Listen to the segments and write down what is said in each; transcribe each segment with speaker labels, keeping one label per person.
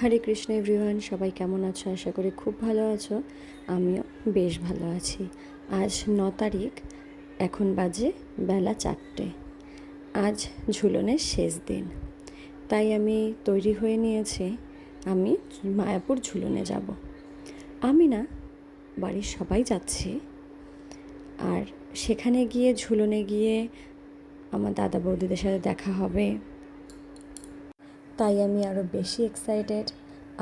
Speaker 1: হরে Krishna everyone, সবাই কেমন আছো? আশা করি খুব ভালো আছো। আমিও বেশ ভালো আছি। আজ 9 তারিখ, এখন বাজে বেলা 4টে। আজ ঝুলনের শেষ দিন, তাই আমি তৈরি হয়ে নিয়েছি। আমি মায়াপুর ঝুলনে যাব। আমি না, বাড়ির সবাই যাচ্ছি। আর সেখানে গিয়ে ঝুলনে গিয়ে আমার দাদা বৌদিদের সাথে দেখা হবে, তাই আমি আরও বেশি এক্সাইটেড।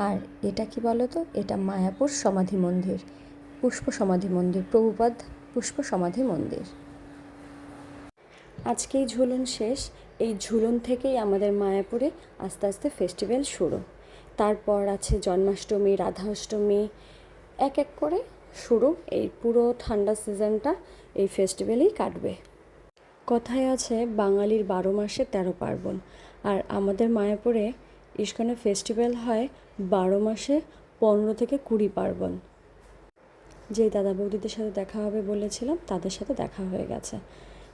Speaker 1: আর এটা কি বলো তো, এটা মায়াপুর সমাধি মন্দির, পুষ্প সমাধি মন্দির, প্রভুপাদ পুষ্প সমাধি মন্দির। আজকেই ঝুলন শেষ। এই ঝুলন থেকেই আমাদের মায়াপুরে আস্তে আস্তে ফেস্টিভ্যাল শুরু। তারপর আছে জন্মাষ্টমী, রাধাষ্টমী, এক এক করে শুরু। এই পুরো ঠান্ডা সিজনটা এই ফেস্টিভ্যালেই কাটবে। কথায় আছে বাঙালির 12 মাসে 13 পার্বণ। আর আমাদের মায়াপুরে ইস্কনে ফেস্টিভ্যাল হয় 12 মাসে 15 থেকে 20 পার্বণ। যেই দাদা বৌদিদের সাথে দেখা হবে বলেছিলাম, তাদের সাথে দেখা হয়ে গেছে।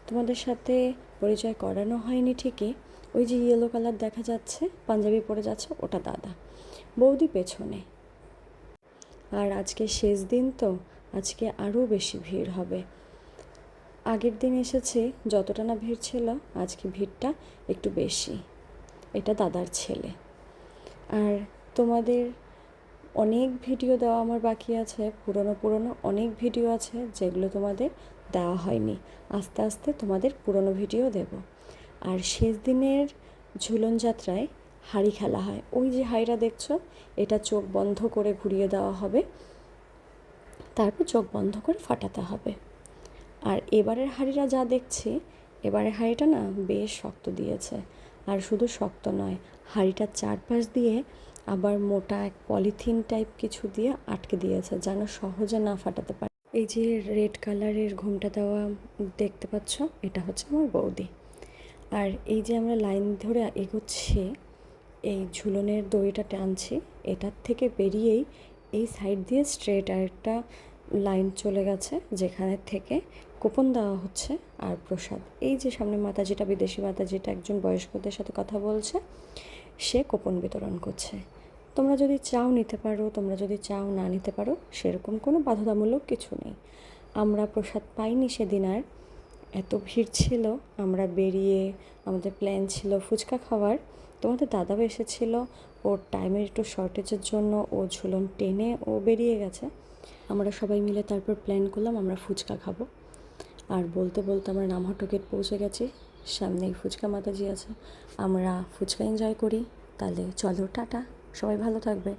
Speaker 1: তোমাদের সাথে পরিচয় করানো হয়নি ঠিকই। ওই যে ইয়েলো কালার দেখা যাচ্ছে, পাঞ্জাবি পরে যাচ্ছে, ওটা দাদা। বৌদি পেছনে। আর আজকে শেষ দিন তো, আজকে আরও বেশি ভিড় হবে। আগের দিন এসেছি, যতটা না ভিড় ছিল, আজকে ভিড়টা একটু বেশি। এটা দাদার ছেলে। আর তোমাদের অনেক ভিডিও দেওয়া আমার বাকি আছে, পুরনো অনেক ভিডিও আছে যেগুলো তোমাদের দেওয়া হয়নি। আস্তে আস্তে তোমাদের পুরনো ভিডিও দেব। আর শেষ দিনের ঝুলন যাত্রায় হাঁড়ি খেলা হয়। ওই যে হাঁড়িটা দেখছো, এটা চোখ বন্ধ করে ঘুরিয়ে দেওয়া হবে, তারপর চোখ বন্ধ করে ফাটাতে হবে। আর এবারের হাঁড়িটা যা দেখছি, এবারের হাঁড়িটা না বেশ শক্ত দিয়েছে। আর শুধু শক্ত নয়, হাঁড়িটার চারপাশ দিয়ে আবার মোটা এক পলিথিন টাইপ কিছু দিয়ে আটকে দিয়েছে, যেন সহজে না ফাটাতে পারে। এই যে রেড কালারের ঘোমটা দেওয়া দেখতে পাচ্ছ, এটা হচ্ছে আমার বৌদি। আর এই যে আমরা লাইন ধরে এগোচ্ছি, এই ঝুলনের দড়িটা টানছি, এটার থেকে বেরিয়েই এই সাইড দিয়ে স্ট্রেট আরেকটা লাইন চলে গেছে, যেখানে থেকে কুপন দেওয়া হচ্ছে আর প্রসাদ। এই যে সামনে মাতাজিটা, বিদেশি মাতাজিটা একজন বয়স্কদের সাথে কথা বলছে, সে কুপন বিতরণ করছে। তোমরা যদি চাও নিতে পারো, তোমরা যদি চাও না নিতে পারো, সেরকম কোনো বাধ্যতামূলক কিছু নেই। আমরা প্রসাদ পাইনি সেদিন। আর এত ভিড় ছিল, আমরা বেরিয়ে আমাদের প্ল্যান ছিল ফুচকা খাওয়ার। তোমাদের দাদাও এসেছিল, ওর টাইমের একটু শর্টেজের জন্য ও ঝুলন টেনে ও বেরিয়ে গেছে। আমরা সবাই মিলে তারপর প্ল্যান করলাম আমরা ফুচকা খাবো। আর বলতে বলতে আমরা নামহাটো গেট পৌঁছে গেছি। সামনেই ফুচকা মাতাজি আছে, আমরা ফুচকা এনজয় করি। তাহলে চলো, টাটা, সবাই ভালো থাকবে।